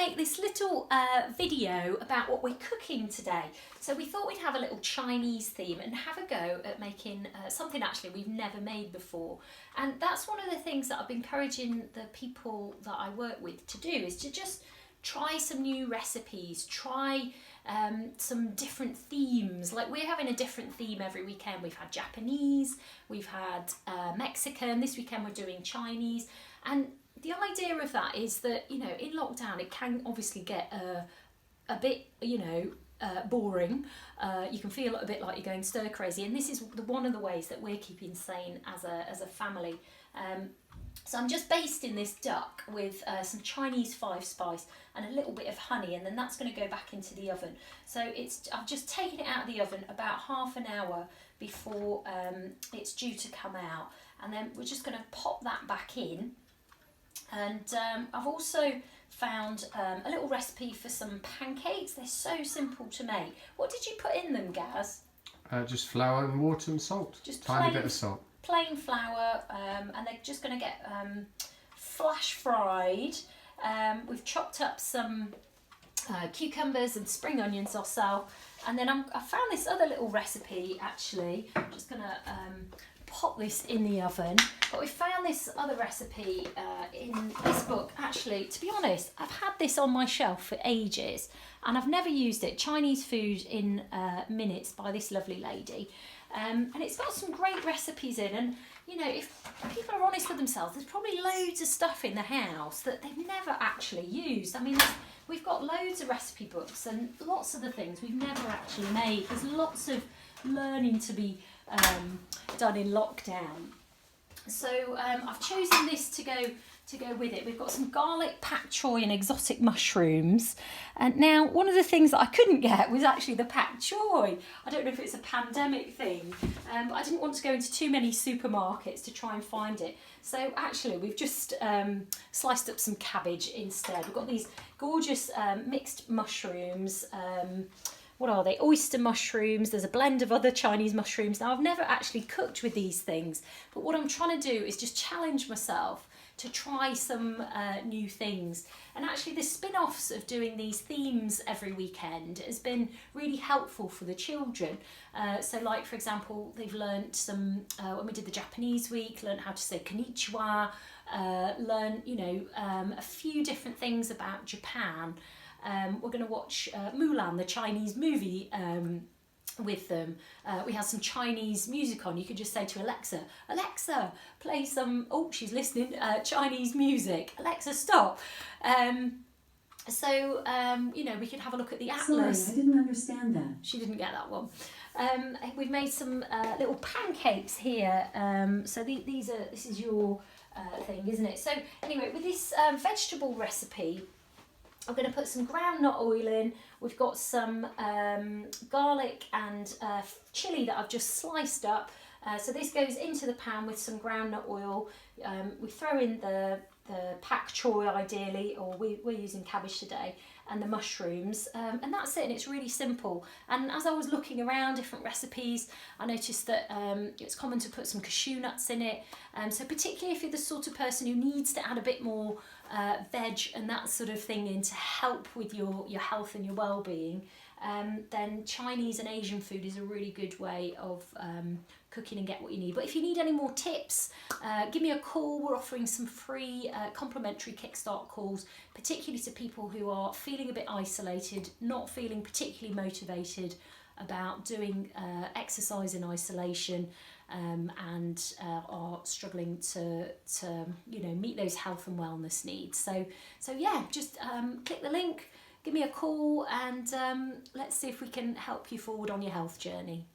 make this little video about what we're cooking today. So we thought we'd have a little Chinese theme and have a go at making something actually we've never made before. And that's one of the things that I've been encouraging the people that I work with to do, is to just try some new recipes, try some different themes. Like, we're having a different theme every weekend. We've had Japanese, we've had Mexican, this weekend we're doing Chinese. And the idea of that is that, you know, in lockdown it can obviously get a bit, you know, boring. You can feel a bit like you're going stir crazy, and this is one of the ways that we're keeping sane as a family. So I'm just basting this duck with some Chinese 5-spice and a little bit of honey, and then that's going to go back into the oven. So I've just taken it out of the oven about half an hour before it's due to come out, and then we're just going to pop that back in. And I've also found a little recipe for some pancakes. They're so simple to make. What did you put in them, Gaz? Just flour and water and salt. Just tiny bit of salt. Plain flour, and they're just going to get flash fried. We've chopped up some cucumbers and spring onions ourselves, and then I found this other little recipe actually. I'm just going to pop this in the oven, but we found this other recipe in this book. Actually, to be honest, I've had this on my shelf for ages and I've never used it. Chinese Food in Minutes by this lovely lady. And it's got some great recipes in, and you know, if people are honest with themselves, there's probably loads of stuff in the house that they've never actually used. I mean, we've got loads of recipe books and lots of the things we've never actually made. There's lots of learning to be done in lockdown. So I've chosen this to go with it. We've got some garlic pak choy and exotic mushrooms. And now, one of the things that I couldn't get was actually the pak choy. I don't know if it's a pandemic thing, but I didn't want to go into too many supermarkets to try and find it. So actually, we've just sliced up some cabbage instead. We've got these gorgeous mixed mushrooms. What are they? Oyster mushrooms. There's a blend of other Chinese mushrooms. Now, I've never actually cooked with these things, but what I'm trying to do is just challenge myself to try some new things. And actually, the spin-offs of doing these themes every weekend has been really helpful for the children. So like, for example, they've learnt some, when we did the Japanese week, learnt how to say konnichiwa, learn, you know, a few different things about Japan. We're going to watch Mulan, the Chinese movie, with them. We had some Chinese music on. You could just say to Alexa, Alexa, play some, oh, she's listening, Chinese music. Alexa, stop. So, you know, we could have a look at the atlas. Sorry, I didn't understand that. She didn't get that one. We've made some little pancakes here. So this is your thing, isn't it? So anyway, with this vegetable recipe, I'm going to put some groundnut oil in. We've got some garlic and chilli that I've just sliced up. So this goes into the pan with some groundnut oil. We throw in the pak choy ideally, or we're using cabbage today, and the mushrooms, and that's it. And it's really simple. And as I was looking around different recipes, I noticed that it's common to put some cashew nuts in it. So particularly if you're the sort of person who needs to add a bit more veg and that sort of thing in to help with your health and your well-being, then Chinese and Asian food is a really good way of cooking and get what you need. But if you need any more tips, give me a call. We're offering some free complimentary kickstart calls, particularly to people who are feeling a bit isolated, not feeling particularly motivated about doing exercise in isolation, and are struggling to you know, meet those health and wellness needs. So yeah, just click the link, give me a call, and let's see if we can help you forward on your health journey.